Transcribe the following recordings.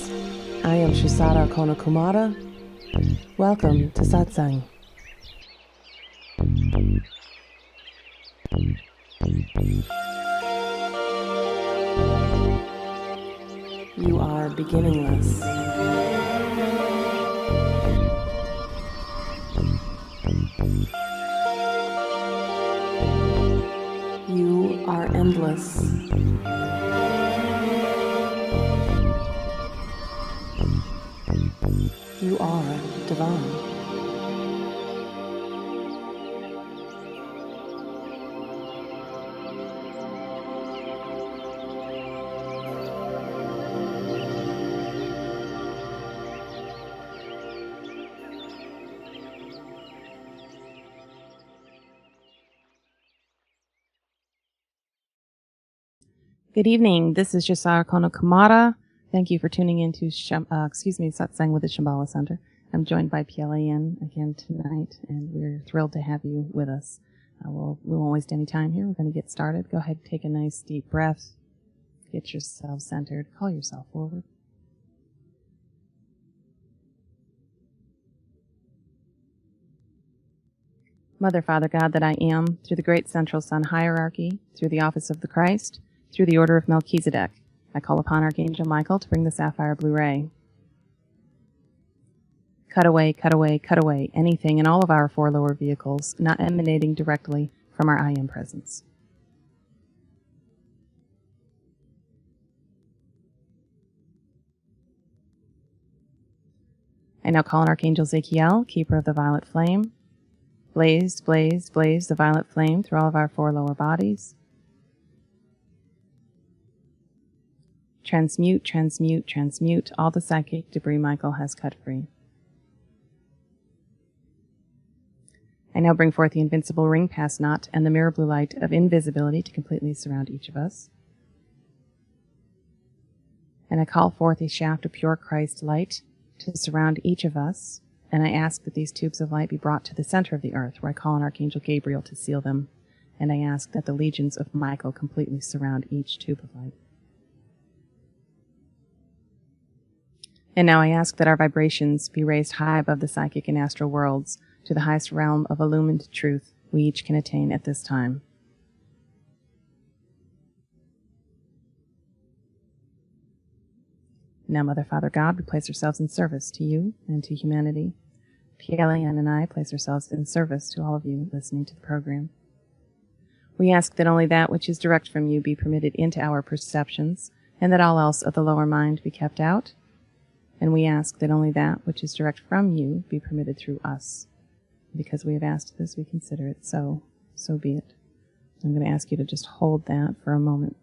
I am Shusara Kumara. Welcome to Satsang. You are beginningless. You are endless. You are divine. Good evening. This is Shusara Kumara. Thank you for tuning in to Satsang with the Kumara Center. I'm joined by PLAN again tonight, and we're thrilled to have you with us. We won't waste any time here. We're going to get started. Go ahead and take a nice deep breath. Get yourself centered. Call yourself forward. Mother, Father, God that I am, through the great central sun hierarchy, through the office of the Christ, through the order of Melchizedek, I call upon Archangel Michael to bring the sapphire blue ray. Cut away, cut away, cut away anything in all of our four lower vehicles not emanating directly from our I Am presence. I now call on Archangel Zachiel, keeper of the violet flame. Blaze, blaze, blaze the violet flame through all of our four lower bodies. Transmute, transmute, transmute all the psychic debris Michael has cut free. I now bring forth the invincible ring pass knot and the mirror blue light of invisibility to completely surround each of us. And I call forth a shaft of pure Christ light to surround each of us, and I ask that these tubes of light be brought to the center of the earth, where I call on Archangel Gabriel to seal them, and I ask that the legions of Michael completely surround each tube of light. And now I ask that our vibrations be raised high above the psychic and astral worlds to the highest realm of illumined truth we each can attain at this time. Now, Mother, Father, God, we place ourselves in service to you and to humanity. PLAN and I place ourselves in service to all of you listening to the program. We ask that only that which is direct from you be permitted into our perceptions, and that all else of the lower mind be kept out. And we ask that only that which is direct from you be permitted through us. Because we have asked this, we consider it so. So be it. I'm going to ask you to just hold that for a moment.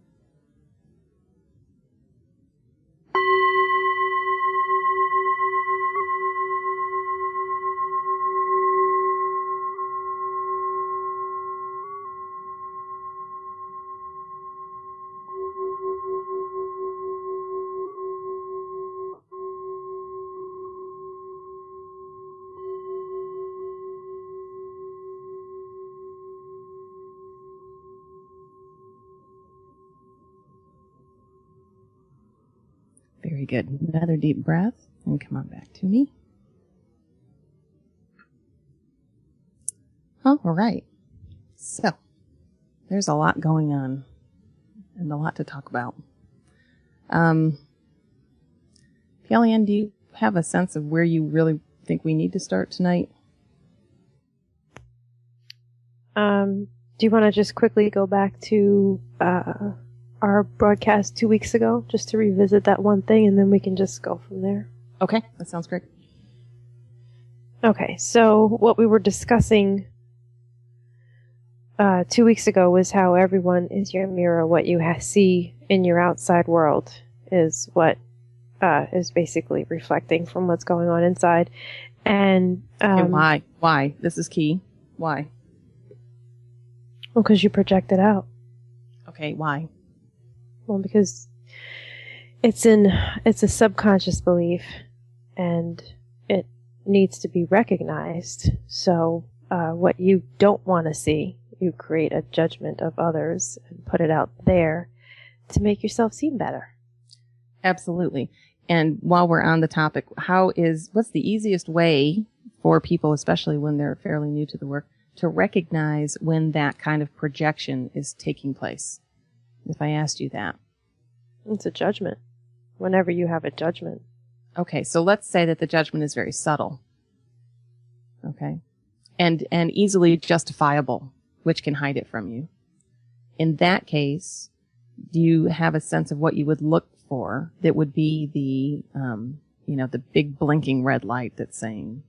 Very good. Another deep breath, and come on back to me. All right. So, there's a lot going on, and a lot to talk about. PLAN, do you have a sense of where you really think we need to start tonight? Do you want to just quickly go back to our broadcast 2 weeks ago, just to revisit that one thing, and then we can just go from there? Okay, that sounds great. Okay, so what we were discussing 2 weeks ago was how everyone is your mirror. What you see in your outside world is what is basically reflecting from what's going on inside. And okay, why? This is key. Why? Well, because you project it out. Okay, why? Well, because it's a subconscious belief, and it needs to be recognized. So what you don't want to see, you create a judgment of others and put it out there to make yourself seem better. Absolutely. And while we're on the topic, what's the easiest way for people, especially when they're fairly new to the work, to recognize when that kind of projection is taking place? If I asked you that. It's a judgment. Whenever you have a judgment. Okay, so let's say that the judgment is very subtle. Okay. And easily justifiable, which can hide it from you. In that case, do you have a sense of what you would look for that would be the big blinking red light that's saying,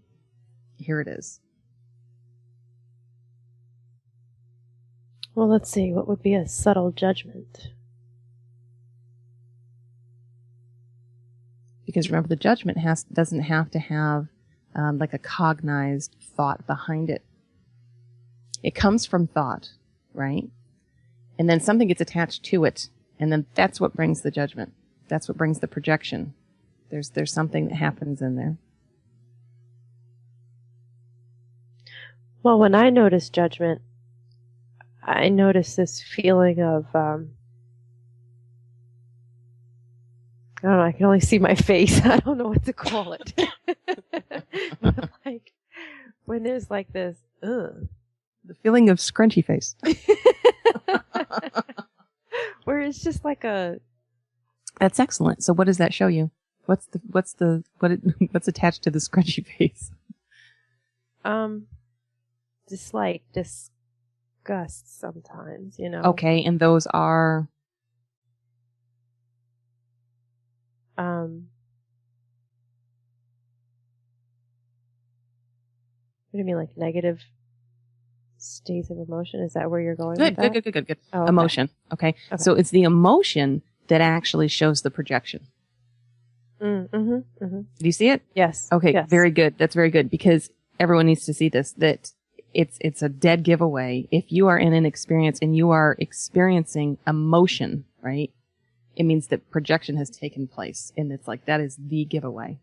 here it is? Well, let's see. What would be a subtle judgment? Because remember, the judgment doesn't have to have like a cognized thought behind it. It comes from thought, right? And then something gets attached to it, and then that's what brings the judgment. That's what brings the projection. There's something that happens in there. Well, when I notice judgment, I notice this feeling of, I don't know, I can only see my face. I don't know what to call it. But like, when there's like this, ugh. The feeling of scrunchy face. Where it's just like a... That's excellent. So what does that show you? What's attached to the scrunchy face? Dislike, disgust sometimes, Okay, and those are... What do you mean, like negative states of emotion? Is that where you're going with that? Good. Oh, okay. Emotion. Okay. So it's the emotion that actually shows the projection. Do you see it? Yes. Okay. Yes. Very good. That's very good, because everyone needs to see this, that it's a dead giveaway. If you are in an experience and you are experiencing emotion, right? It means that projection has taken place, and it's like, that is the giveaway.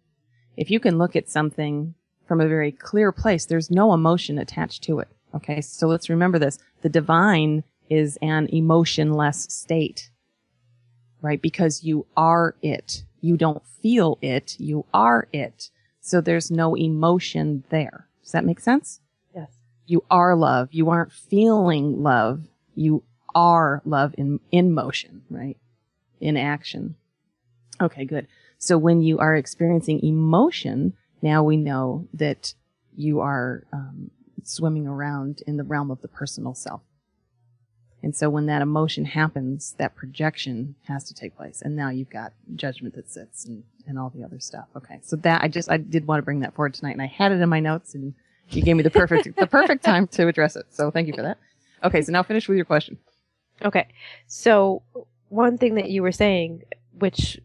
If you can look at something from a very clear place, there's no emotion attached to it. Okay, so let's remember this. The divine is an emotionless state, right? Because you are it. You don't feel it. You are it. So there's no emotion there. Does that make sense? Yes. You are love. You aren't feeling love. You are love in motion, right? In action. Okay, good. So when you are experiencing emotion, now we know that you are swimming around in the realm of the personal self. And so when that emotion happens, that projection has to take place. And now you've got judgment that sits and all the other stuff. Okay. So that I did want to bring that forward tonight, and I had it in my notes, and you gave me the perfect time to address it. So thank you for that. Okay. So now finish with your question. Okay. So one thing that you were saying, which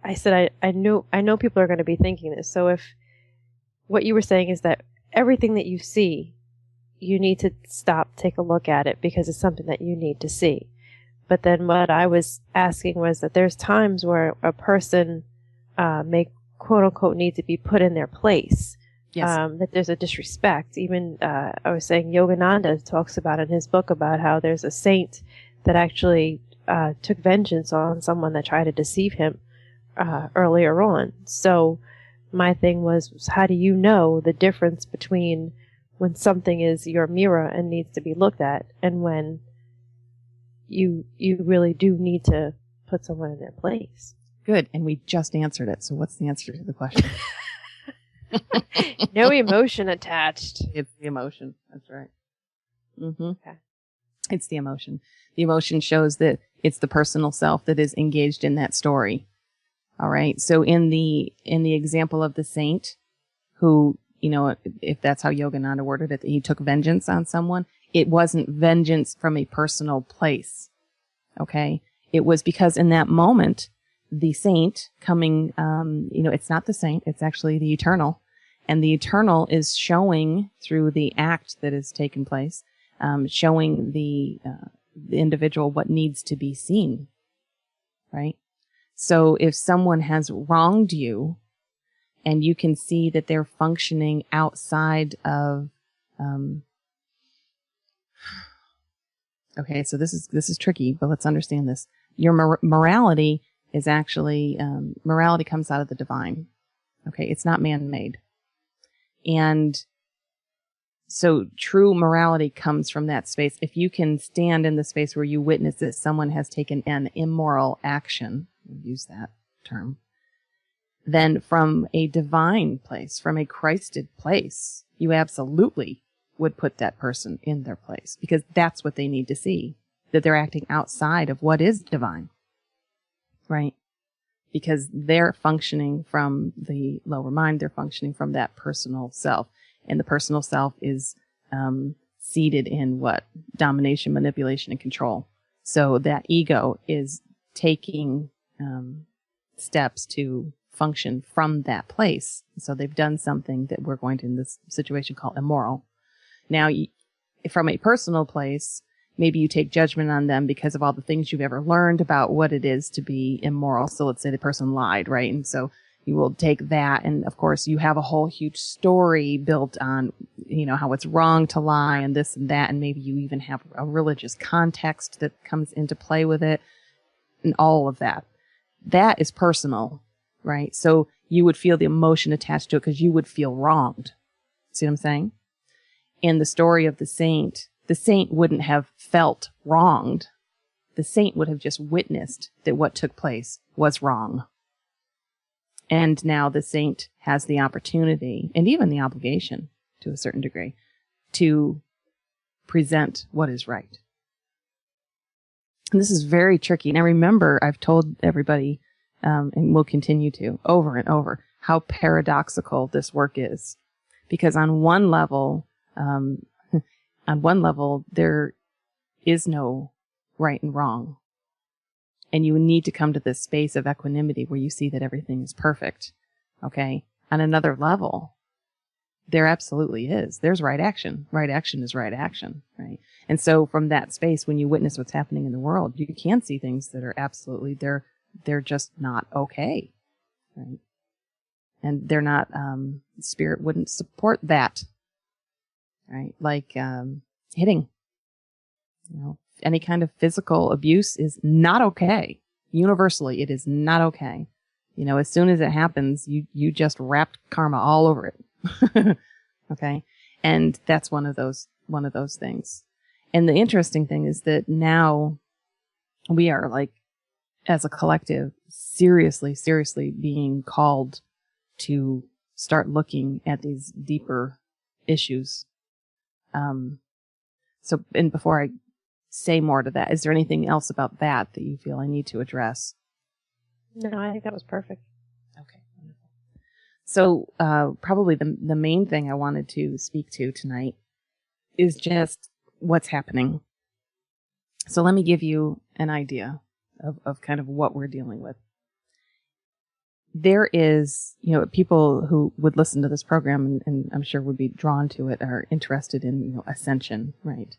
I said, I know people are going to be thinking this. So if what you were saying is that everything that you see, you need to stop, take a look at it, because it's something that you need to see. But then what I was asking was that there's times where a person may quote unquote need to be put in their place. Yes. That there's a disrespect. Even I was saying Yogananda talks about in his book about how there's a saint that actually took vengeance on someone that tried to deceive him earlier on. So my thing was, how do you know the difference between when something is your mirror and needs to be looked at, and when you really do need to put someone in their place? Good. And we just answered it. So what's the answer to the question? No emotion attached. It's the emotion. That's right. Okay. It's the emotion. The emotion shows that it's the personal self that is engaged in that story. All right. So in the example of the saint who, if that's how Yogananda worded it, that he took vengeance on someone, it wasn't vengeance from a personal place. Okay. It was because in that moment, the saint coming, it's not the saint, it's actually the eternal. And the eternal is showing through the act that has taken place, showing the individual what needs to be seen. Right? So if someone has wronged you and you can see that they're functioning outside of, okay, so this is tricky, but let's understand this. Your morality is actually, morality comes out of the divine. Okay. It's not man-made. And so true morality comes from that space. If you can stand in the space where you witness that someone has taken an immoral action, we'll use that term, then from a divine place, from a Christed place, you absolutely would put that person in their place, because that's what they need to see, that they're acting outside of what is divine, right? Because they're functioning from the lower mind, they're functioning from that personal self. And the personal self is seated in what? Domination, manipulation, and control. So that ego is taking steps to function from that place. So they've done something that we're going to, in this situation, call immoral. Now, from a personal place, maybe you take judgment on them because of all the things you've ever learned about what it is to be immoral. So let's say the person lied, right? And so you will take that, and of course you have a whole huge story built on, how it's wrong to lie and this and that, and maybe you even have a religious context that comes into play with it, and all of that. That is personal, right? So you would feel the emotion attached to it because you would feel wronged. See what I'm saying? In the story of the saint wouldn't have felt wronged. The saint would have just witnessed that what took place was wrong. And now the saint has the opportunity, and even the obligation to a certain degree, to present what is right. And this is very tricky. Now remember, I've told everybody, and will continue to, over and over, how paradoxical this work is. Because on one level, there is no right and wrong. And you need to come to this space of equanimity where you see that everything is perfect. Okay? On another level, there absolutely is. There's right action. Right action is right action, right? And so from that space, when you witness what's happening in the world, you can see things that are absolutely, they're just not okay, right? And they're not, spirit wouldn't support that, right? Like, hitting, any kind of physical abuse is not okay. Universally, it is not okay. As soon as it happens, you just wrapped karma all over it. Okay. And that's one of those things. And the interesting thing is that now we are, like, as a collective, seriously being called to start looking at these deeper issues. So, and before I say more to that, is there anything else about that you feel I need to address? No, I think that was perfect. Okay, wonderful. So, probably the main thing I wanted to speak to tonight is just what's happening. So let me give you an idea of kind of what we're dealing with. There is, people who would listen to this program and I'm sure would be drawn to it are interested in, ascension, right?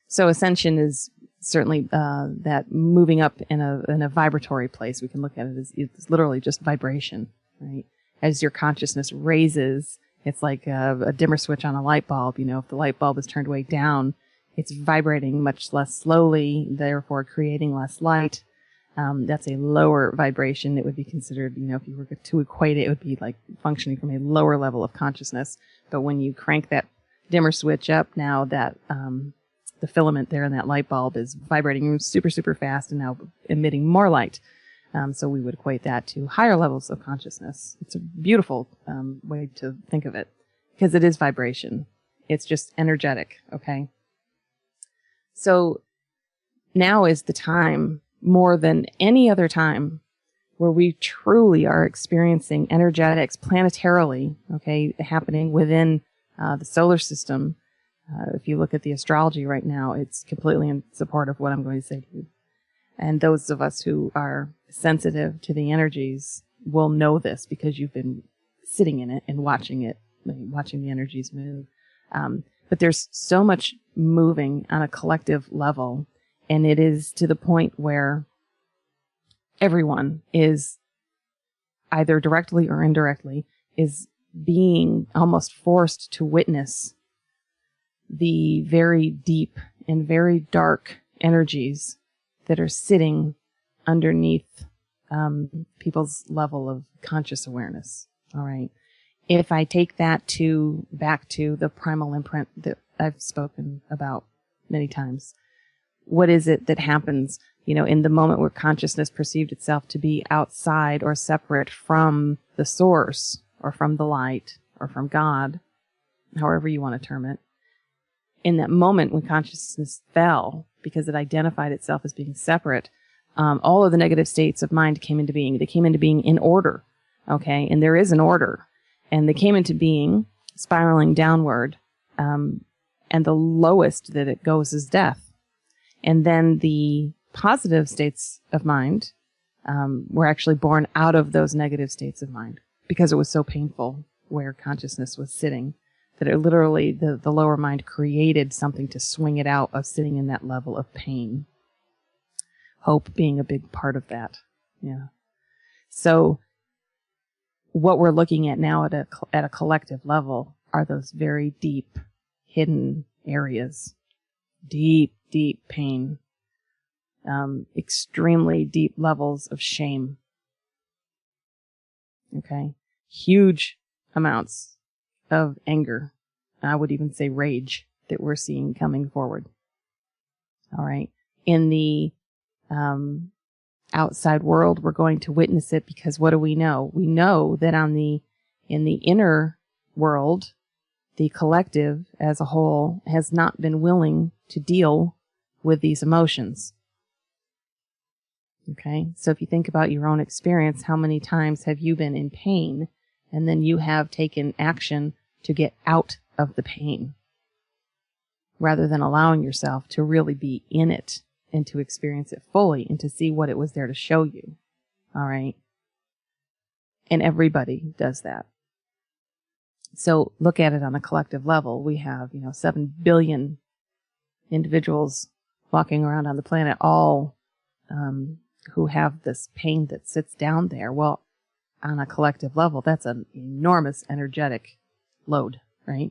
So ascension is certainly that moving up in a vibratory place. We can look at it as it's literally just vibration, right? As your consciousness raises, it's like a dimmer switch on a light bulb. If the light bulb is turned way down, it's vibrating much less slowly, therefore creating less light. That's a lower vibration. It would be considered, if you were to equate it, it would be like functioning from a lower level of consciousness. But when you crank that dimmer switch up, now that the filament there in that light bulb is vibrating super, super fast and now emitting more light. So we would equate that to higher levels of consciousness. It's a beautiful way to think of it because it is vibration. It's just energetic, okay? So now is the time, more than any other time, where we truly are experiencing energetics planetarily, okay, happening within the solar system. If you look at the astrology right now, it's completely in support of what I'm going to say to you. And those of us who are sensitive to the energies will know this because you've been sitting in it and watching the energies move. But there's so much moving on a collective level, and it is to the point where everyone is either directly or indirectly is being almost forced to witness the very deep and very dark energies that are sitting underneath people's level of conscious awareness. All right. If I take that back to the primal imprint that I've spoken about many times, what is it that happens, in the moment where consciousness perceived itself to be outside or separate from the source or from the light or from God, however you want to term it? In that moment when consciousness fell, because it identified itself as being separate, all of the negative states of mind came into being. They came into being in order, okay? And there is an order. And they came into being spiraling downward, and the lowest that it goes is death. And then the positive states of mind were actually born out of those negative states of mind because it was so painful where consciousness was sitting that it literally, the lower mind created something to swing it out of sitting in that level of pain. Hope being a big part of that. Yeah. So what we're looking at now at a collective level are those very deep, hidden areas. Deep, deep pain. Extremely deep levels of shame. Okay? Huge amounts of anger. I would even say rage that we're seeing coming forward. All right? In the outside world, we're going to witness it because what do we know? We know that in the inner world, the collective as a whole has not been willing to deal with these emotions. Okay? So if you think about your own experience, how many times have you been in pain and then you have taken action to get out of the pain rather than allowing yourself to really be in it and to experience it fully and to see what it was there to show you. All right? And everybody does that. So look at it on a collective level. We have, 7 billion individuals walking around on the planet, all who have this pain that sits down there. Well, on a collective level, that's an enormous energetic load, right?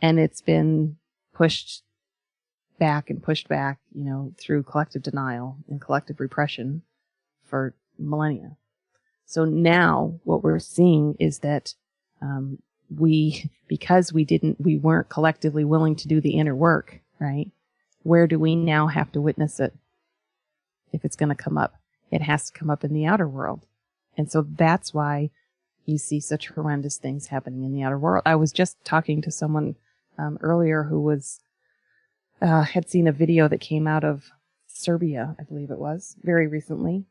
And it's been pushed back, through collective denial and collective repression for millennia. So now what we're seeing is that because we weren't collectively willing to do the inner work, right? Where do we now have to witness it? If it's going to come up, it has to come up in the outer world. And so that's why you see such horrendous things happening in the outer world. I was just talking to someone earlier who was had seen a video that came out of Serbia, I believe it was, very recently.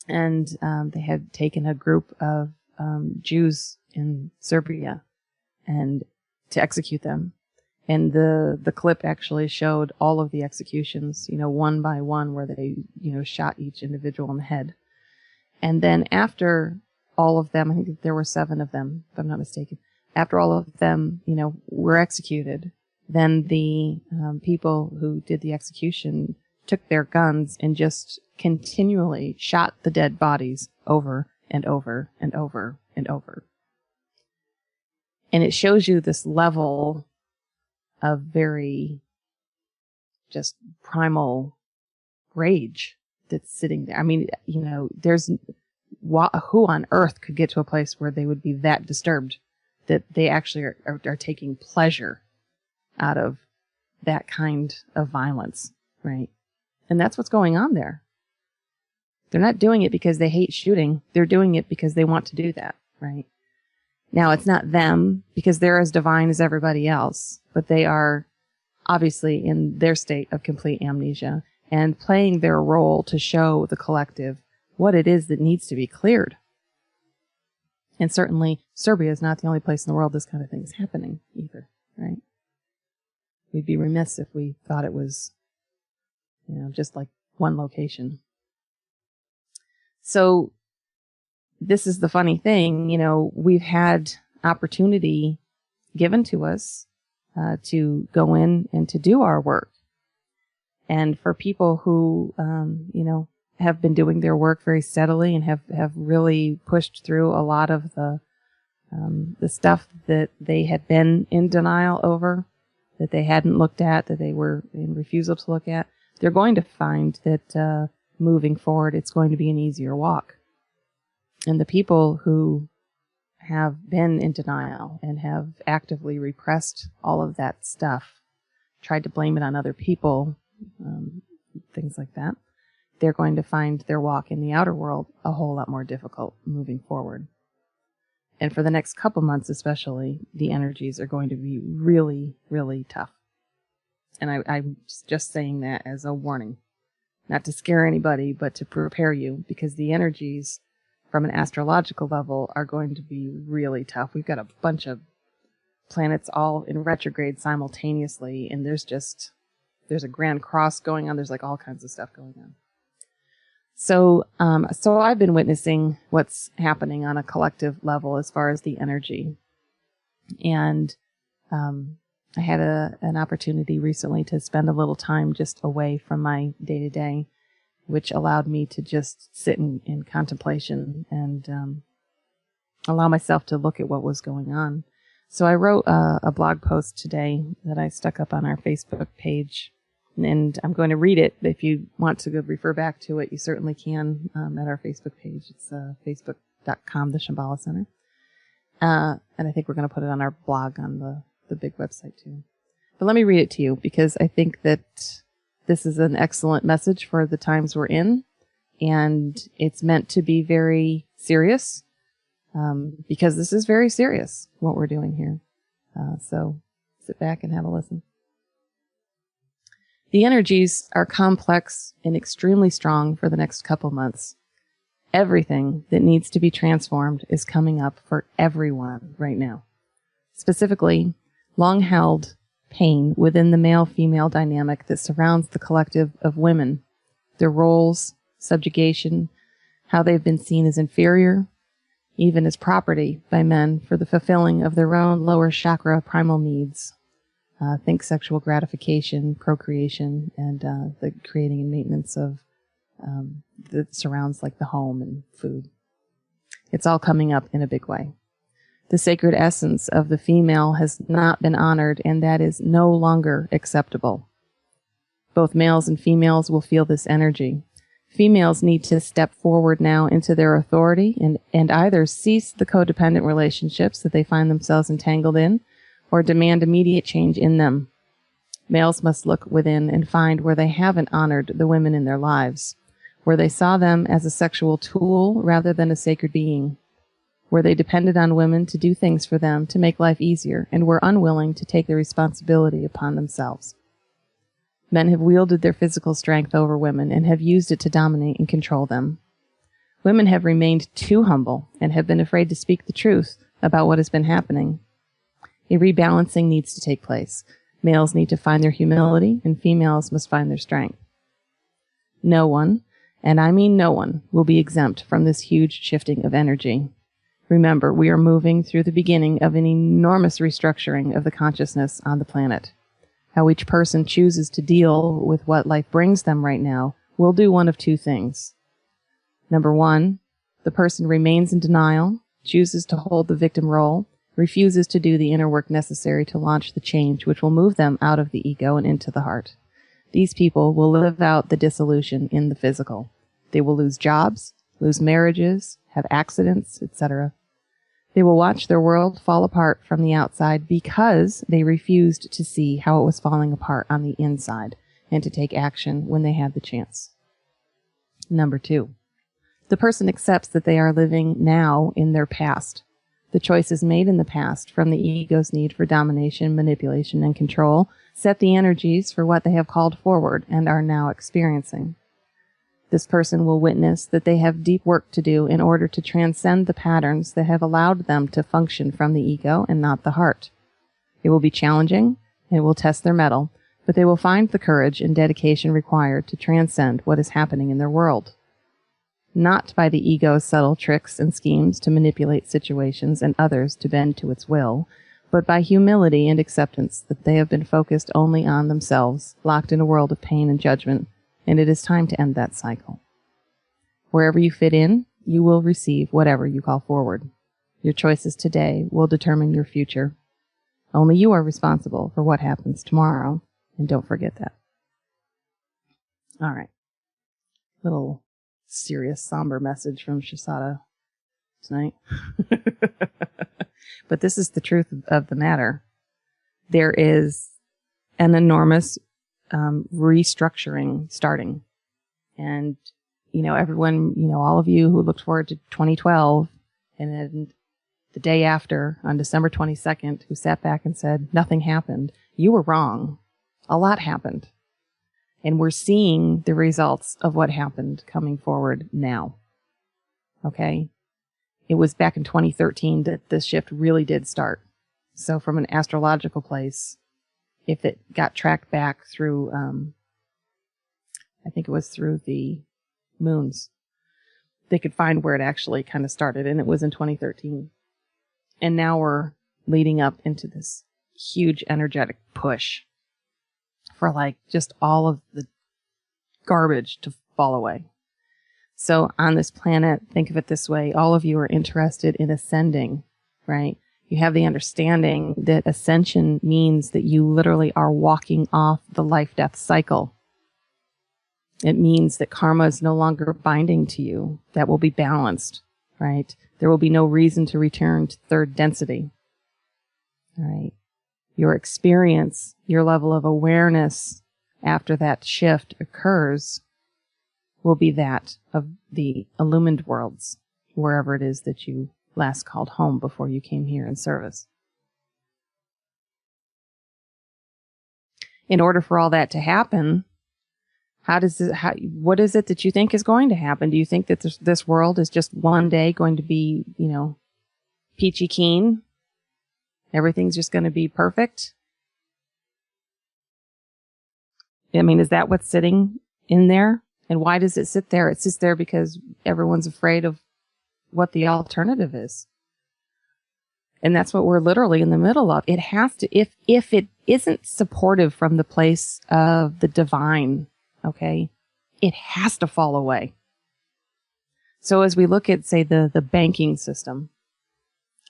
And they had taken a group of Jews in Serbia and to execute them. And the clip actually showed all of the executions, one by one, where they, shot each individual in the head. And then after all of them, I think there were 7 of them, if I'm not mistaken, after all of them, were executed, then the people who did the execution took their guns and just continually shot the dead bodies over and over and over and over. And it shows you this level of very just primal rage that's sitting there. I mean, there's who on earth could get to a place where they would be that disturbed that they actually are taking pleasure out of that kind of violence, right? And that's what's going on there. They're not doing it because they hate shooting. They're doing it because they want to do that, right? Now, it's not them because they're as divine as everybody else, but they are obviously in their state of complete amnesia and playing their role to show the collective what it is that needs to be cleared. And certainly, Serbia is not the only place in the world this kind of thing is happening either, right? We'd be remiss if we thought it was, just like one location. So, this is the funny thing, we've had opportunity given to us to go in and to do our work. And for people who, have been doing their work very steadily and have really pushed through a lot of the stuff that they had been in denial over, that they hadn't looked at, that they were in refusal to look at, they're going to find that moving forward, it's going to be an easier walk. And the people who have been in denial and have actively repressed all of that stuff, tried to blame it on other people, things like that, they're going to find their walk in the outer world a whole lot more difficult moving forward. And for the next couple months especially, the energies are going to be really, really tough. And I'm just saying that as a warning. Not to scare anybody, but to prepare you, because the energies from an astrological level are going to be really tough. We've got a bunch of planets all in retrograde simultaneously, and there's a grand cross going on. There's like all kinds of stuff going on. So I've been witnessing what's happening on a collective level as far as the energy. And I had an opportunity recently to spend a little time just away from my day-to-day, which allowed me to just sit in contemplation and allow myself to look at what was going on. So I wrote a blog post today that I stuck up on our Facebook page, and I'm going to read it. If you want to go refer back to it, you certainly can at our Facebook page. It's facebook.com, the Shambhala Center. And I think we're going to put it on our blog on the big website too. But let me read it to you, because I think that this is an excellent message for the times we're in, and it's meant to be very serious, because this is very serious, what we're doing here. So sit back and have a listen. The energies are complex and extremely strong for the next couple months. Everything that needs to be transformed is coming up for everyone right now. Specifically, long-held pain within the male-female dynamic that surrounds the collective of women, their roles, subjugation, how they've been seen as inferior, even as property by men for the fulfilling of their own lower chakra primal needs. Think sexual gratification, procreation, and the creating and maintenance of that surrounds like the home and food. It's all coming up in a big way. The sacred essence of the female has not been honored, and that is no longer acceptable. Both males and females will feel this energy. Females need to step forward now into their authority and either cease the codependent relationships that they find themselves entangled in, or demand immediate change in them. Males must look within and find where they haven't honored the women in their lives, where they saw them as a sexual tool rather than a sacred being, where they depended on women to do things for them to make life easier and were unwilling to take the responsibility upon themselves. Men have wielded their physical strength over women and have used it to dominate and control them. Women have remained too humble and have been afraid to speak the truth about what has been happening. A rebalancing needs to take place. Males need to find their humility, and females must find their strength. No one, and I mean no one, will be exempt from this huge shifting of energy. Remember, we are moving through the beginning of an enormous restructuring of the consciousness on the planet. How each person chooses to deal with what life brings them right now will do one of two things. Number one, the person remains in denial, chooses to hold the victim role, refuses to do the inner work necessary to launch the change which will move them out of the ego and into the heart. These people will live out the dissolution in the physical. They will lose jobs, lose marriages, have accidents, etc. They will watch their world fall apart from the outside because they refused to see how it was falling apart on the inside and to take action when they had the chance. Number two, the person accepts that they are living now in their past. The choices made in the past from the ego's need for domination, manipulation, and control set the energies for what they have called forward and are now experiencing. This person will witness that they have deep work to do in order to transcend the patterns that have allowed them to function from the ego and not the heart. It will be challenging, it will test their mettle, but they will find the courage and dedication required to transcend what is happening in their world. Not by the ego's subtle tricks and schemes to manipulate situations and others to bend to its will, but by humility and acceptance that they have been focused only on themselves, locked in a world of pain and judgment, and it is time to end that cycle. Wherever you fit in, you will receive whatever you call forward. Your choices today will determine your future. Only you are responsible for what happens tomorrow, and don't forget that. All right. Little serious, somber message from Shusara tonight. But this is the truth of the matter. There is an enormous restructuring starting. And, everyone, all of you who looked forward to 2012 and then the day after, on December 22nd, who sat back and said, nothing happened, you were wrong. A lot happened. And we're seeing the results of what happened coming forward now. Okay? It was back in 2013 that this shift really did start. So from an astrological place, if it got tracked back through, I think it was through the moons, they could find where it actually kind of started, and it was in 2013. And now we're leading up into this huge energetic push for just all of the garbage to fall away. So on this planet, think of it this way. All of you are interested in ascending, right? You have the understanding that ascension means that you literally are walking off the life-death cycle. It means that karma is no longer binding to you. That will be balanced, right? There will be no reason to return to third density. All right. Your experience, your level of awareness after that shift occurs will be that of the illumined worlds, wherever it is that you last called home before you came here in service. In order for all that to happen, what is it that you think is going to happen? Do you think that this world is just one day going to be, peachy keen? Everything's just going to be perfect? I mean, is that what's sitting in there? And why does it sit there? It sits there because everyone's afraid of what the alternative is. And that's what we're literally in the middle of. It has to, if it isn't supportive from the place of the divine, okay, it has to fall away. So as we look at, say, the banking system,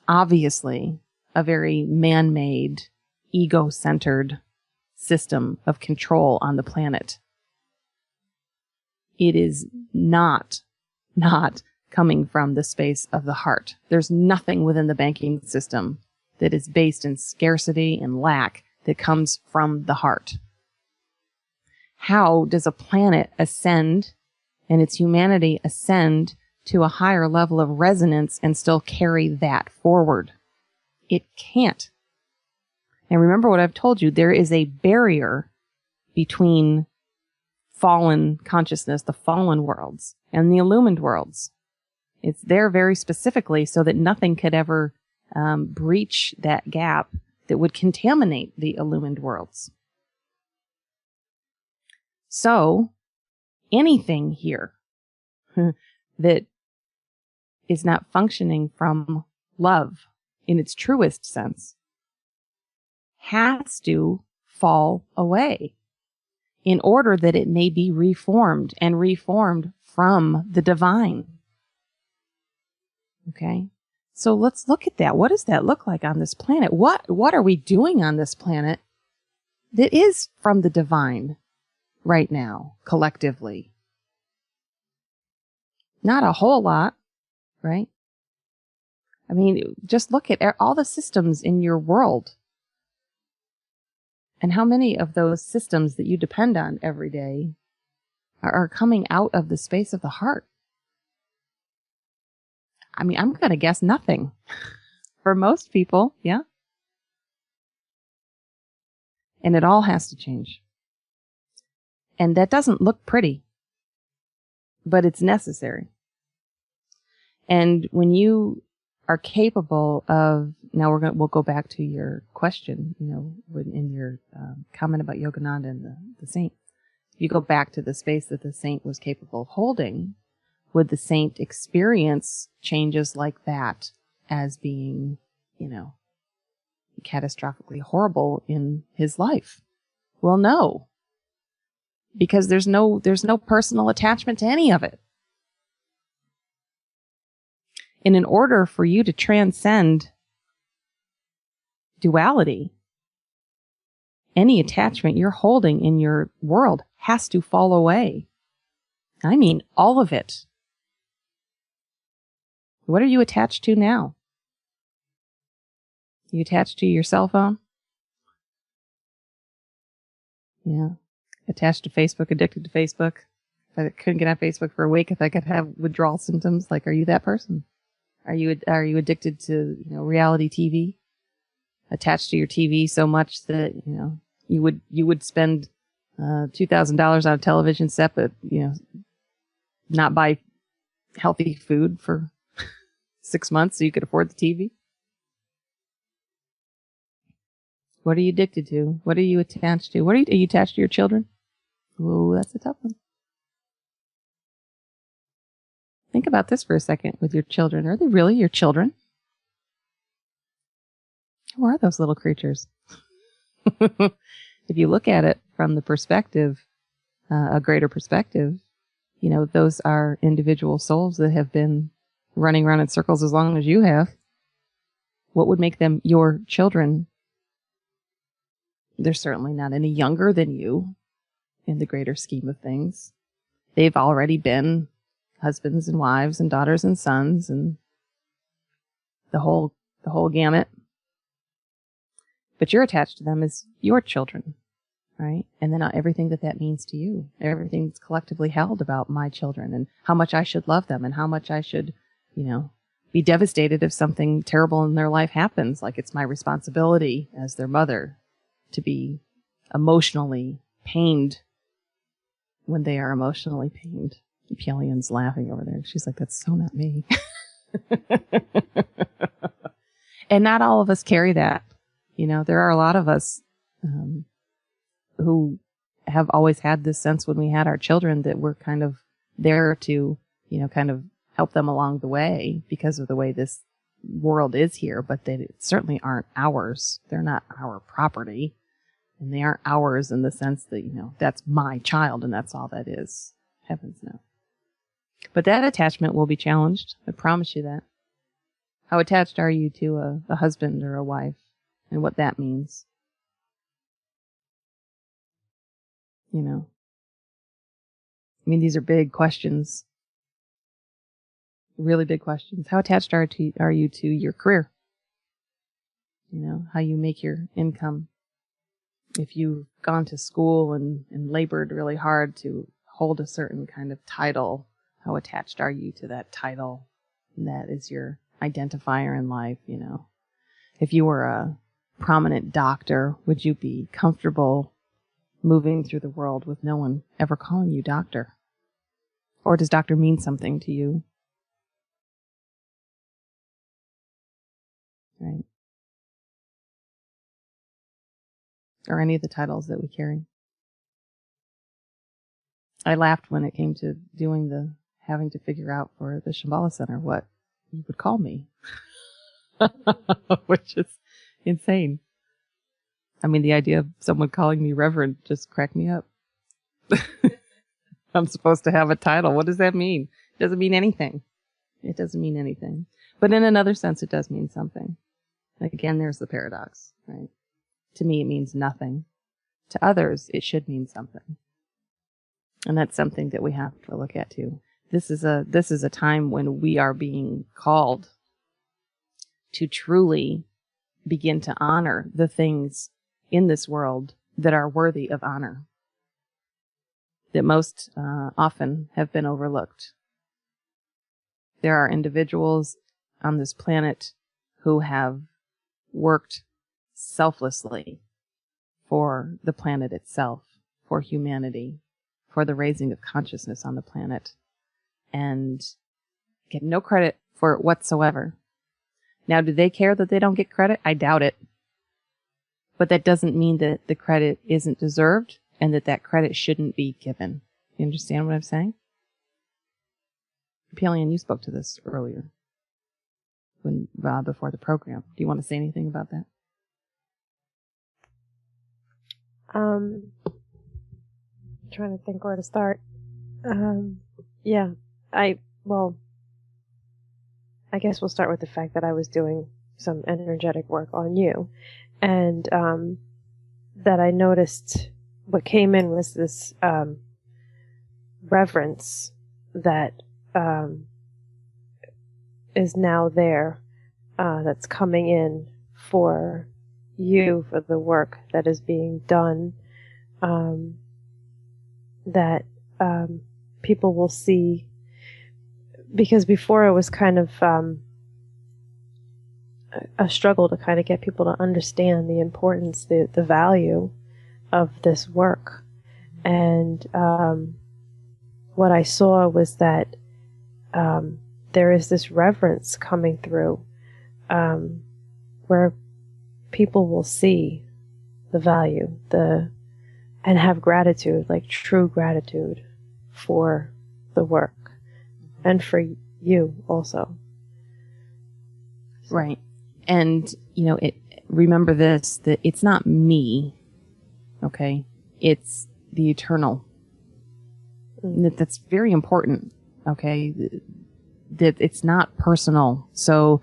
obviously a very man-made, ego-centered system of control on the planet. It is not coming from the space of the heart. There's nothing within the banking system that is based in scarcity and lack that comes from the heart. How does a planet ascend and its humanity ascend to a higher level of resonance and still carry that forward? It can't. And remember what I've told you, there is a barrier between fallen consciousness, the fallen worlds, and the illumined worlds. It's there very specifically so that nothing could ever breach that gap that would contaminate the illumined worlds. So, anything here that is not functioning from love in its truest sense has to fall away in order that it may be reformed and reformed from the divine. Okay? So let's look at that. What does that look like on this planet? What are we doing on this planet that is from the divine right now, collectively? Not a whole lot, right? I mean, just look at all the systems in your world. And how many of those systems that you depend on every day are coming out of the space of the heart? I mean, I'm going to guess nothing. For most people, yeah. And it all has to change. And that doesn't look pretty, but it's necessary. And when you are capable of, now we'll go back to your question, in your comment about Yogananda and the saint. You go back to the space that the saint was capable of holding. Would the saint experience changes like that as being, catastrophically horrible in his life? Well, no. Because there's no personal attachment to any of it. And in order for you to transcend duality, any attachment you're holding in your world has to fall away. I mean all of it. What are you attached to now? You attached to your cell phone? Yeah. Attached to Facebook, addicted to Facebook. If I couldn't get on Facebook for a week, if I could have withdrawal symptoms, like, are you that person? Are you addicted to, reality TV? Attached to your TV so much that, you would spend $2,000 on a television set, but, not buy healthy food for 6 months so you could afford the TV? What are you addicted to? What are you attached to? Are you attached to your children? Oh, that's a tough one. Think about this for a second with your children. Are they really your children? Who are those little creatures? If you look at it from the perspective, a greater perspective, those are individual souls that have been running around in circles as long as you have. What would make them your children? They're certainly not any younger than you in the greater scheme of things. They've already been husbands and wives and daughters and sons and the whole gamut. But you're attached to them as your children, right? And then everything that means to you, everything that's collectively held about my children and how much I should love them and how much I should, be devastated if something terrible in their life happens. Like, it's my responsibility as their mother to be emotionally pained when they are emotionally pained. Pelian's laughing over there. She's like, that's so not me. And not all of us carry that. There are a lot of us who have always had this sense when we had our children that we're kind of there to, kind of help them along the way because of the way this world is here, but they certainly aren't ours. They're not our property. And they aren't ours in the sense that, that's my child and that's all that is. Heavens no. But that attachment will be challenged. I promise you that. How attached are you to a husband or a wife and what that means? These are big questions. Really big questions. How attached are you to your career? How you make your income. If you've gone to school and labored really hard to hold a certain kind of title, how attached are you to that title? And that is your identifier in life, If you were a prominent doctor, would you be comfortable moving through the world with no one ever calling you doctor? Or does doctor mean something to you? Right? Or any of the titles that we carry. I laughed when it came to having to figure out for the Shambhala Center what you would call me. Which is insane. The idea of someone calling me Reverend just cracked me up. I'm supposed to have a title. What does that mean? It doesn't mean anything. It doesn't mean anything. But in another sense, it does mean something. Again, there's the paradox, right? To me, it means nothing. To others, it should mean something. And that's something that we have to look at too. This is a time when we are being called to truly begin to honor the things in this world that are worthy of honor, that most often have been overlooked. There are individuals on this planet who have worked selflessly for the planet itself, for humanity, for the raising of consciousness on the planet, and get no credit for it whatsoever. Now, do they care that they don't get credit? I doubt it. But that doesn't mean that the credit isn't deserved and that credit shouldn't be given. You understand what I'm saying? Pelian, you spoke to this earlier before the program. Do you want to say anything about that? Trying to think where to start. Yeah, I guess we'll start with the fact that I was doing some energetic work on you, and that I noticed what came in was this reverence that is now there, that's coming in for you, for the work that is being done, that people will see. Because before it was kind of a struggle to kind of get people to understand the importance, the value of this work. And what I saw was that there is this reverence coming through, where people will see the value, and have gratitude, like true gratitude for the work and for you also. Right. And, remember this, that it's not me, okay? It's the eternal. That's very important, okay? That it's not personal. So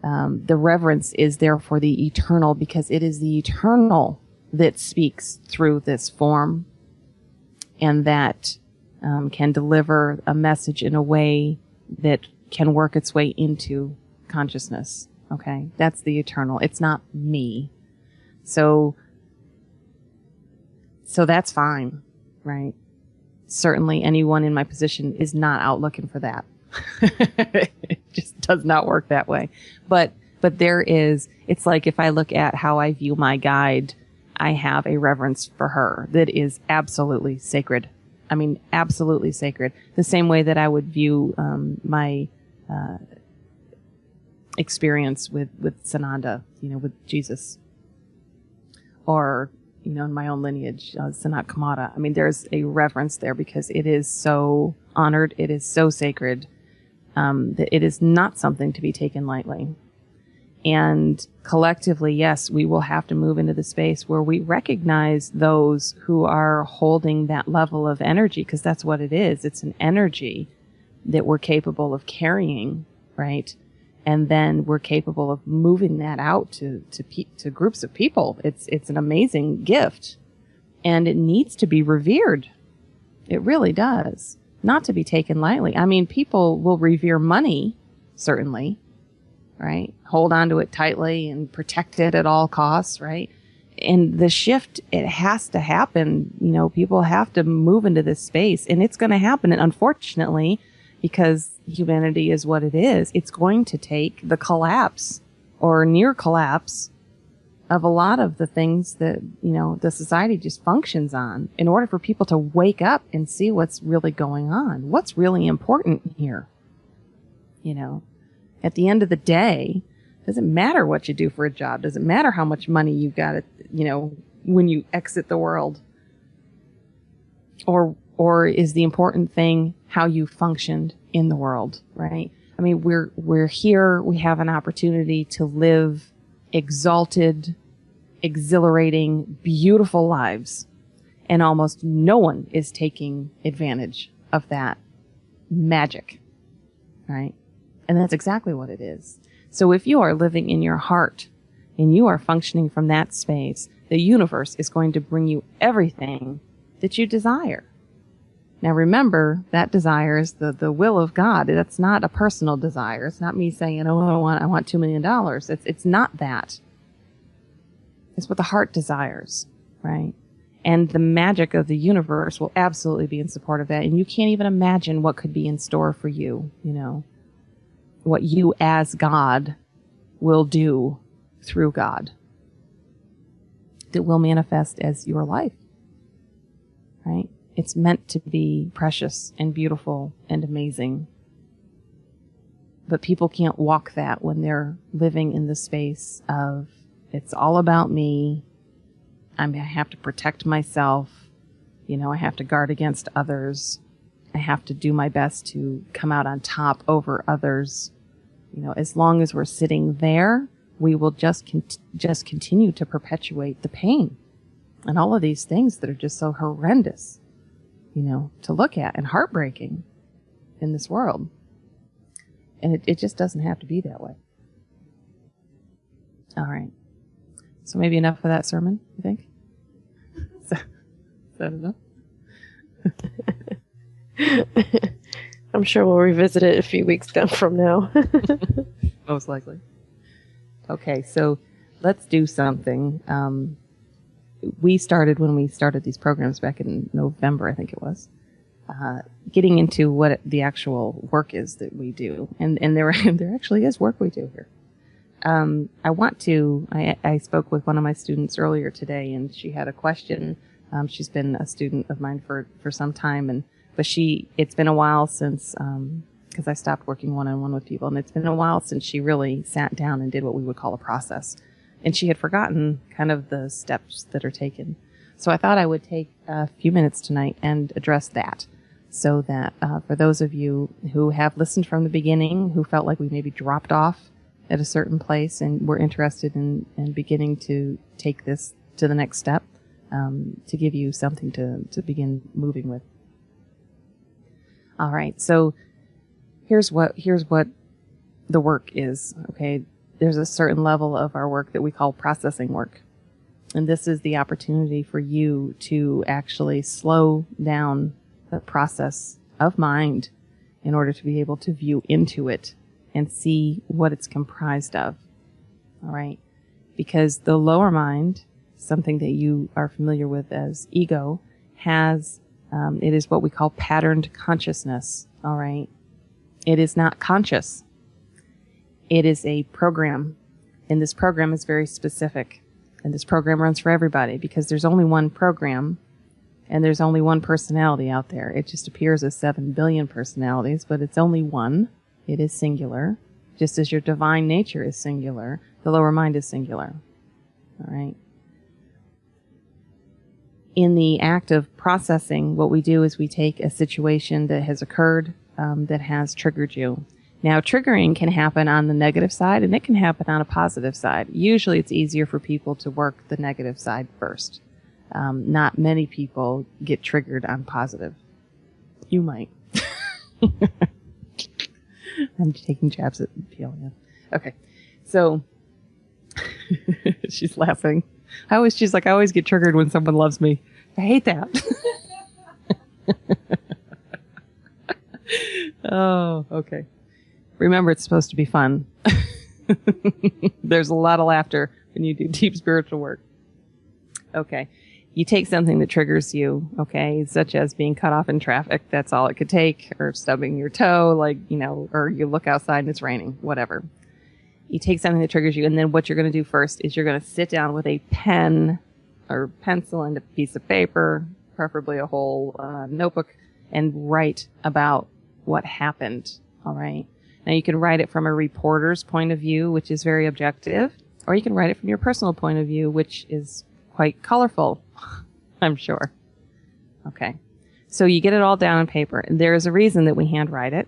the reverence is there for the eternal, because it is the eternal that speaks through this form, and that can deliver a message in a way that can work its way into consciousness. Okay, that's the eternal. It's not me. So that's fine, right? Certainly anyone in my position is not out looking for that. It just does not work that way. But there is, it's like if I look at how I view my guide, I have a reverence for her that is absolutely sacred. I mean, absolutely sacred. The same way that I would view my experience with Sananda, with Jesus, or in my own lineage, Sanat Kumara. I mean, there's a reverence there because it is so honored, it is so sacred, that it is not something to be taken lightly. And collectively, yes, we will have to move into the space where we recognize those who are holding that level of energy, because that's what it is. It's an energy that we're capable of carrying, right? And then we're capable of moving that out to groups of people. It's an amazing gift, and it needs to be revered. It really does. Not to be taken lightly. I mean, people will revere money, certainly, right? Hold on to it tightly and protect it at all costs, right? And the shift, it has to happen. People have to move into this space, and it's going to happen. And unfortunately, because humanity is what it is, it's going to take the collapse or near collapse of a lot of the things that, the society just functions on, in order for people to wake up and see what's really going on, what's really important here. At the end of the day, doesn't matter what you do for a job, doesn't matter how much money you got, when you exit the world, or is the important thing how you functioned in the world, right? I mean, we're here, we have an opportunity to live exalted, exhilarating, beautiful lives, and almost no one is taking advantage of that magic, right? And that's exactly what it is. So if you are living in your heart and you are functioning from that space, the universe is going to bring you everything that you desire. Now remember, that desire is the will of God. That's not a personal desire. It's not me saying, oh, I want $2 million. It's not that. It's what the heart desires, right? And the magic of the universe will absolutely be in support of that. And you can't even imagine what could be in store for you, what you as God will do through God that will manifest as your life, right? It's meant to be precious and beautiful and amazing. But people can't walk that when they're living in the space of, it's all about me. I have to protect myself. I have to guard against others. I have to do my best to come out on top over others. As long as we're sitting there, we will just continue to perpetuate the pain and all of these things that are just so horrendous, to look at, and heartbreaking in this world. And it just doesn't have to be that way. All right. So maybe enough of that sermon, you think? Is that enough? I'm sure we'll revisit it a few weeks down from now. Most likely. Okay, so let's do something. We started when we started these programs back in November, I think it was, getting into what the actual work is that we do. And there actually is work we do here. I spoke with one of my students earlier today, and she had a question. She's been a student of mine for some time, but it's been a while since, because I stopped working one-on-one with people, and it's been a while since she really sat down and did what we would call a process. And she had forgotten kind of the steps that are taken. So I thought I would take a few minutes tonight and address that, so that for those of you who have listened from the beginning, who felt like we maybe dropped off at a certain place and were interested in beginning to take this to the next step, to give you something to begin moving with. All right, so here's what the work is, okay? There's a certain level of our work that we call processing work. And this is the opportunity for you to actually slow down the process of mind in order to be able to view into it and see what it's comprised of. All right? Because the lower mind, something that you are familiar with as ego, has, it is what we call patterned consciousness. All right? It is not conscious. It is a program, and this program is very specific. And this program runs for everybody because there's only one program and there's only one personality out there. It just appears as 7 billion personalities, but it's only one. It is singular. Just as your divine nature is singular, the lower mind is singular. All right. In the act of processing, what we do is we take a situation that has occurred, that has triggered you. Now, triggering can happen on the negative side, and it can happen on a positive side. Usually, it's easier for people to work the negative side first. Not many people get triggered on positive. You might. I'm taking jabs at Peolia. Okay, so she's laughing. She's like, I always get triggered when someone loves me. I hate that. Oh, okay. Remember, it's supposed to be fun. There's a lot of laughter when you do deep spiritual work. Okay. You take something that triggers you, okay, such as being cut off in traffic. That's all it could take. Or stubbing your toe, or you look outside and it's raining, whatever. You take something that triggers you, and then what you're going to do first is you're going to sit down with a pen or pencil and a piece of paper, preferably a whole notebook, and write about what happened, all right? Now, you can write it from a reporter's point of view, which is very objective, or you can write it from your personal point of view, which is quite colorful, I'm sure. Okay. So you get it all down on paper. And there is a reason that we handwrite it.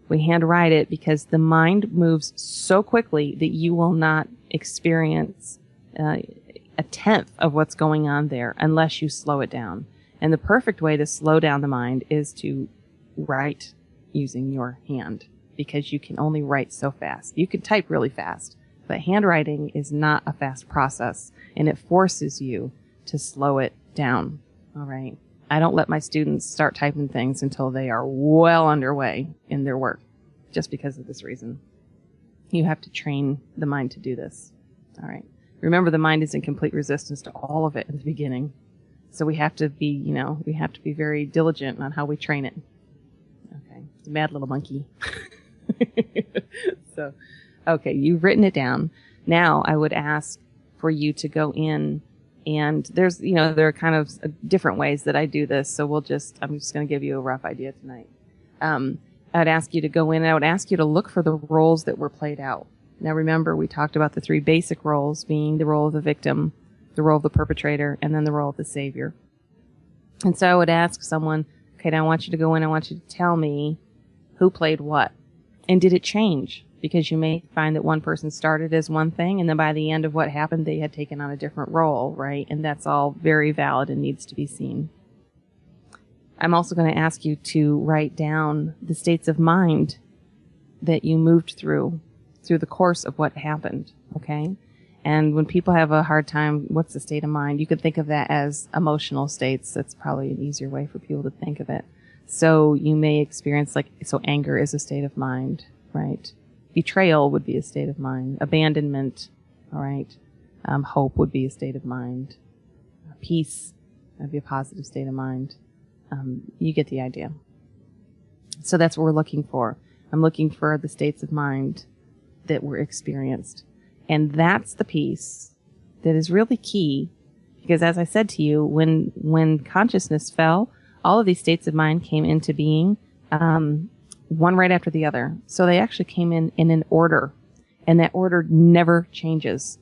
We handwrite it because the mind moves so quickly that you will not experience a tenth of what's going on there unless you slow it down. And the perfect way to slow down the mind is to write using your hand, because you can only write so fast. You can type really fast, but handwriting is not a fast process, and it forces you to slow it down. All right. I don't let my students start typing things until they are well underway in their work, just because of this reason. You have to train the mind to do this. All right. Remember, the mind is in complete resistance to all of it in the beginning. So we have to be, we have to be very diligent on how we train it. Okay. It's a mad little monkey. So, okay, you've written it down. Now I would ask for you to go in, and there are kind of different ways that I do this. So I'm just going to give you a rough idea tonight. I'd ask you to go in, and I would ask you to look for the roles that were played out. Now remember, we talked about the 3 basic roles being the role of the victim, the role of the perpetrator, and then the role of the savior. And so I would ask someone, okay, now I want you to go in, I want you to tell me who played what. And did it change? Because you may find that one person started as one thing, and then by the end of what happened, they had taken on a different role, right? And that's all very valid and needs to be seen. I'm also going to ask you to write down the states of mind that you moved through the course of what happened, okay? And when people have a hard time, what's the state of mind? You could think of that as emotional states. That's probably an easier way for people to think of it. So you may experience so anger is a state of mind, right? Betrayal would be a state of mind. Abandonment, all right? Hope would be a state of mind. Peace would be a positive state of mind. You get the idea. So that's what we're looking for. I'm looking for the states of mind that were experienced. And that's the piece that is really key, because as I said to you, when consciousness fell, all of these states of mind came into being, one right after the other. So they actually came in an order, and that order never changes.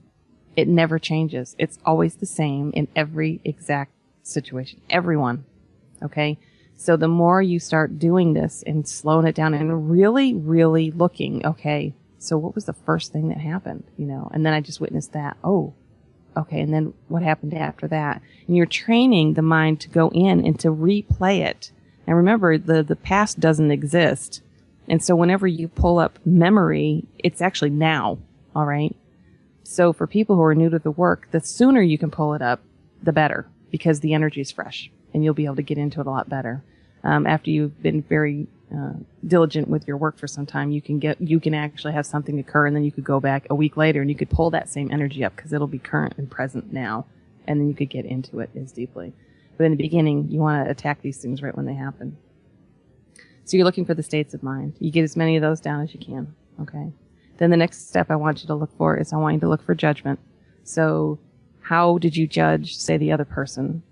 It never changes. It's always the same in every exact situation. Everyone. Okay? So the more you start doing this and slowing it down and really, really looking, okay, so what was the first thing that happened? And then I just witnessed that. Oh, okay. And then what happened after that? And you're training the mind to go in and to replay it. And remember, the past doesn't exist. And so whenever you pull up memory, it's actually now. All right. So for people who are new to the work, the sooner you can pull it up, the better, because the energy is fresh and you'll be able to get into it a lot better. After you've been very diligent with your work for some time, you can actually have something occur, and then you could go back a week later and you could pull that same energy up because it'll be current and present now, and then you could get into it as deeply. But in the beginning, you want to attack these things right when they happen. So you're looking for the states of mind. You get as many of those down as you can. Okay. Then the next step I want you to look for is I want you to look for judgment. So how did you judge, say, the other person?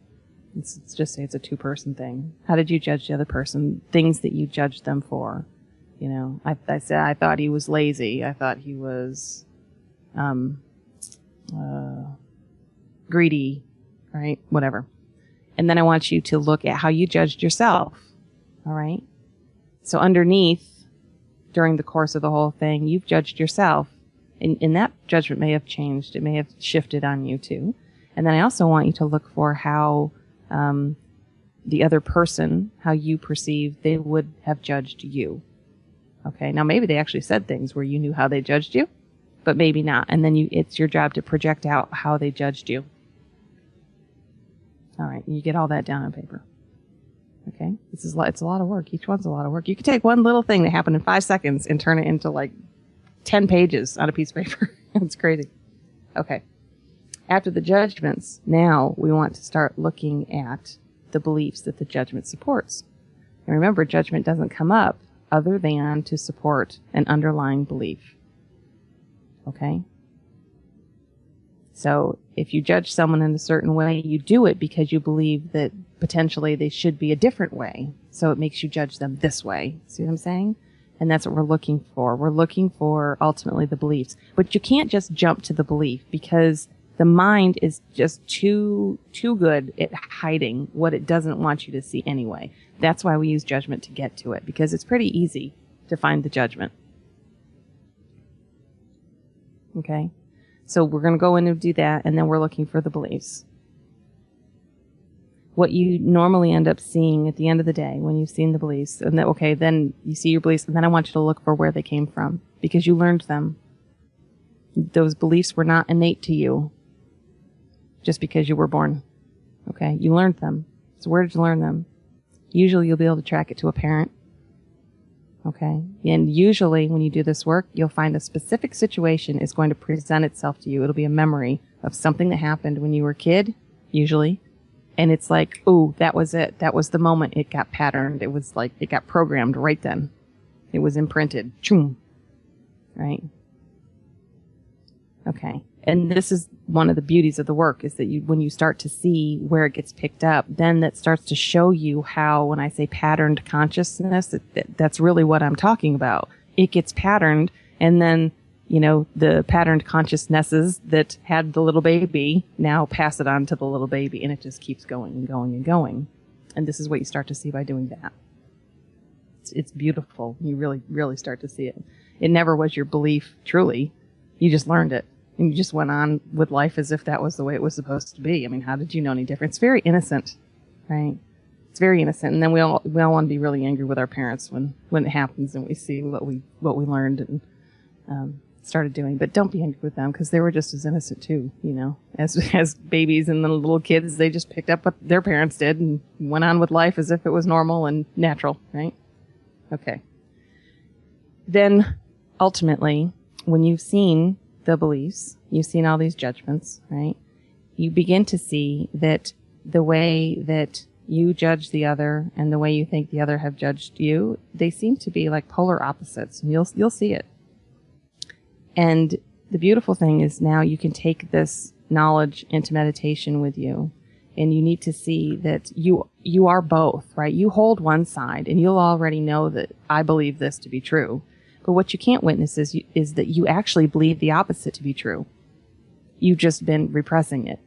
Let's just say it's a two-person thing. How did you judge the other person? Things that you judged them for. I said, I thought he was lazy. I thought he was greedy, right? Whatever. And then I want you to look at how you judged yourself. All right? So underneath, during the course of the whole thing, you've judged yourself. And that judgment may have changed. It may have shifted on you too. And then I also want you to look for how the other person, how you perceive they would have judged you. Okay, now maybe they actually said things where you knew how they judged you, but maybe not. And then it's your job to project out how they judged you. All right, you get all that down on paper. Okay, it's a lot of work. Each one's a lot of work. You could take one little thing that happened in 5 seconds and turn it into 10 pages on a piece of paper. It's crazy. Okay. After the judgments, now we want to start looking at the beliefs that the judgment supports. And remember, judgment doesn't come up other than to support an underlying belief. Okay? So if you judge someone in a certain way, you do it because you believe that potentially they should be a different way. So it makes you judge them this way. See what I'm saying? And that's what we're looking for. We're looking for ultimately the beliefs. But you can't just jump to the belief, because the mind is just too good at hiding what it doesn't want you to see anyway. That's why we use judgment to get to it, because it's pretty easy to find the judgment. Okay? So we're going to go in and do that, and then we're looking for the beliefs. What you normally end up seeing at the end of the day when you've seen the beliefs, and then, okay, then you see your beliefs, and then I want you to look for where they came from, because you learned them. Those beliefs were not innate to you just because you were born. Okay? You learned them. So where did you learn them? Usually you'll be able to track it to a parent. Okay? And usually when you do this work, you'll find a specific situation is going to present itself to you. It'll be a memory of something that happened when you were a kid, usually. And it's like, ooh, that was it. That was the moment it got patterned. It was like, it got programmed right then. It was imprinted. Choom. Right? Okay. And this is one of the beauties of the work, is that when you start to see where it gets picked up, then that starts to show you how, when I say patterned consciousness, that's really what I'm talking about. It gets patterned, and then, the patterned consciousnesses that had the little baby now pass it on to the little baby, and it just keeps going and going and going. And this is what you start to see by doing that. It's beautiful. You really, really start to see it. It never was your belief, truly. You just learned it. And you just went on with life as if that was the way it was supposed to be. I mean, how did you know any different? It's very innocent, right? It's very innocent. And then we all want to be really angry with our parents when it happens and we see what we learned. And started doing. But don't be angry with them, because they were just as innocent too, as babies and little kids. They just picked up what their parents did and went on with life as if it was normal and natural, right? Okay. Then ultimately, when you've seen the beliefs, you've seen all these judgments, right? You begin to see that the way that you judge the other and the way you think the other have judged you, they seem to be like polar opposites, and you'll see it. And the beautiful thing is now you can take this knowledge into meditation with you, and you need to see that you are both, right? You hold one side, and you'll already know that I believe this to be true. But what you can't witness is that you actually believe the opposite to be true. You've just been repressing it.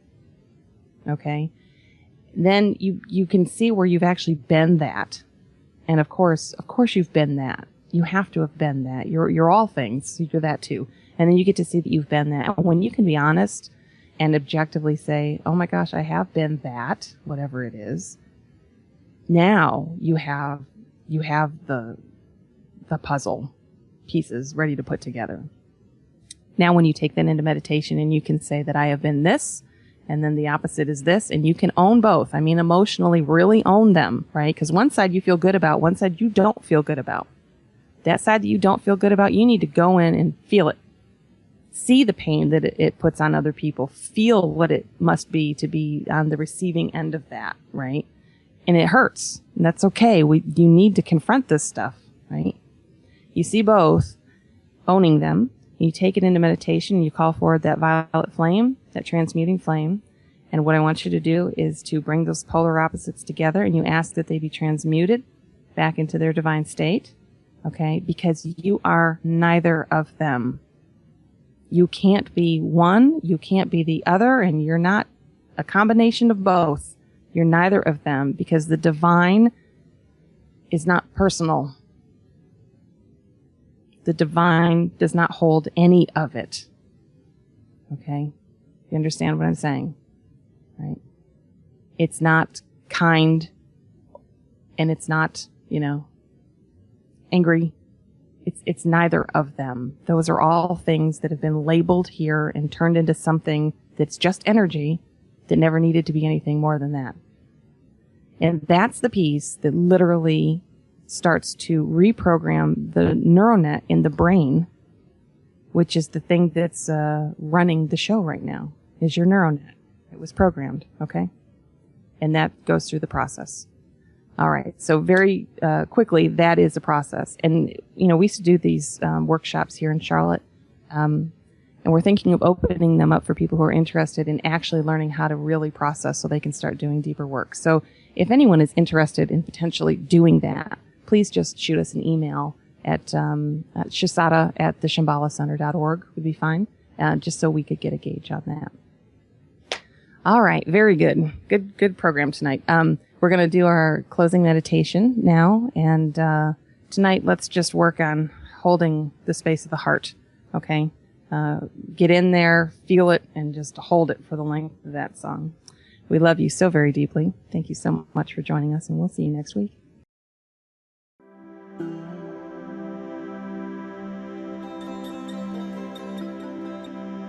Okay? Then you can see where you've actually been that. And of course you've been that. You have to have been that. You're all things. You're that too. And then you get to see that you've been that. And when you can be honest and objectively say, oh my gosh, I have been that, whatever it is. Now you have the puzzle pieces ready to put together. Now when you take that into meditation and you can say that I have been this, and then the opposite is this, and you can own both. I mean, emotionally really own them, right? Because one side you feel good about, one side you don't feel good about. That side that you don't feel good about, you need to go in and feel it. See the pain that it puts on other people. Feel what it must be to be on the receiving end of that, right? And it hurts. And that's okay. You need to confront this stuff, right? You see both, owning them. You take it into meditation, and you call forward that violet flame, that transmuting flame. And what I want you to do is to bring those polar opposites together, and you ask that they be transmuted back into their divine state. Okay? Because you are neither of them. You can't be one, you can't be the other, and you're not a combination of both. You're neither of them, because the divine is not personal. The divine does not hold any of it. Okay? You understand what I'm saying? Right? It's not kind, and it's not, angry. It's neither of them. Those are all things that have been labeled here and turned into something that's just energy that never needed to be anything more than that. And that's the piece that literally starts to reprogram the neural net in the brain, which is the thing that's running the show right now, is your neural net. It was programmed, okay? And that goes through the process. All right, so very quickly, that is a process. And, we used to do these workshops here in Charlotte, and we're thinking of opening them up for people who are interested in actually learning how to really process so they can start doing deeper work. So if anyone is interested in potentially doing that, please just shoot us an email at Shusara@theshambhalacenter.org would be fine, just so we could get a gauge on that. All right, very good. Good program tonight. We're going to do our closing meditation now, and tonight let's just work on holding the space of the heart, okay? Get in there, feel it, and just hold it for the length of that song. We love you so very deeply. Thank you so much for joining us, and we'll see you next week.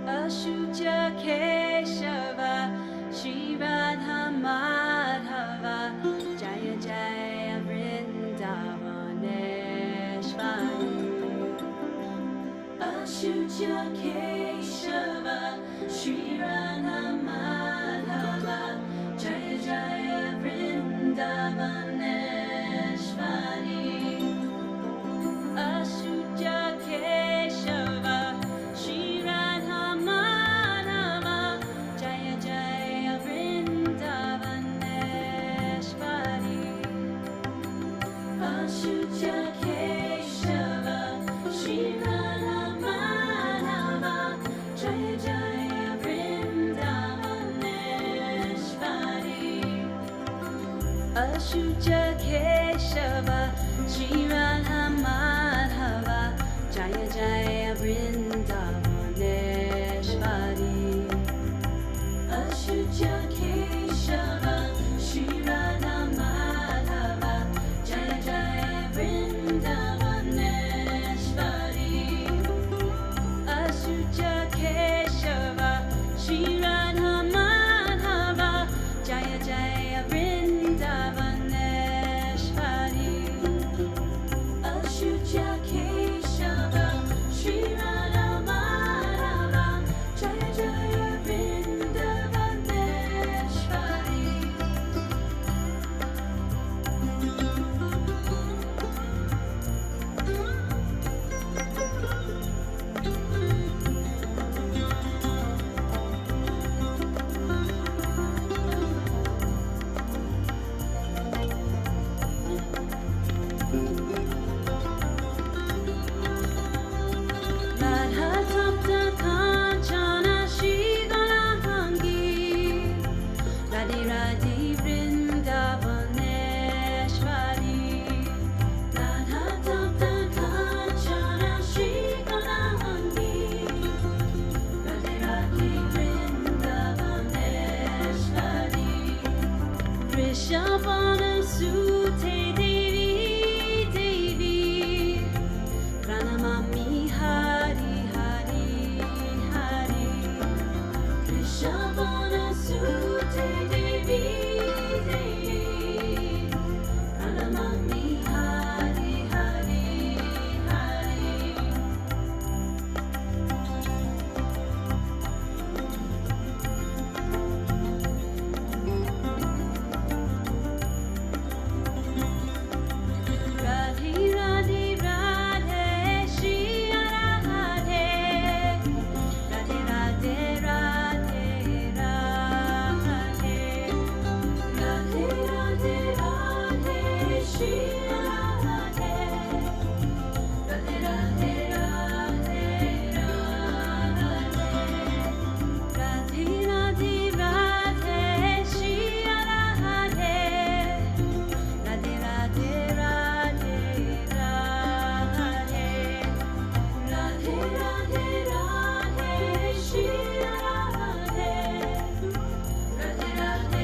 Ashuja Keshava Shri Radha Madhava Jaya Jaya Vrindavaneshwari Ashuja Keshava Shri Radha Madhava Jaya Jaya Vrindavaneshwari Ashuja Keshava Shri Radha Ashuja Keshava Shri Radha Madhava Jaya Jaya Vrindavaneshwari Ashuja Keshava Shri Radha Madhava Jaya Jaya Vrindavaneshwari Rishabhana Sute Devi Devi Pranamami Hari Hari Hari Rishabhana Sute Devi Devi Pranamami Hari Hari Hari Radhe Radhe Radhe Shri Radhe Radhe Radhe Radhe Radhe Radhe Radhe Radhe Shri Radhe Radhe Radhe Radhe Radhe Radhe Radhe Shri Radhe Radhe Radhe Radhe Radhe Radhe Radhe Radhe Shri Radhe Radhe Radhe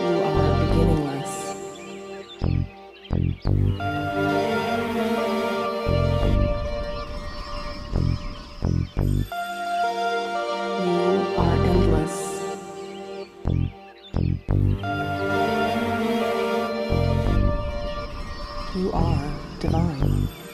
You are beginningless. You are endless. You are divine.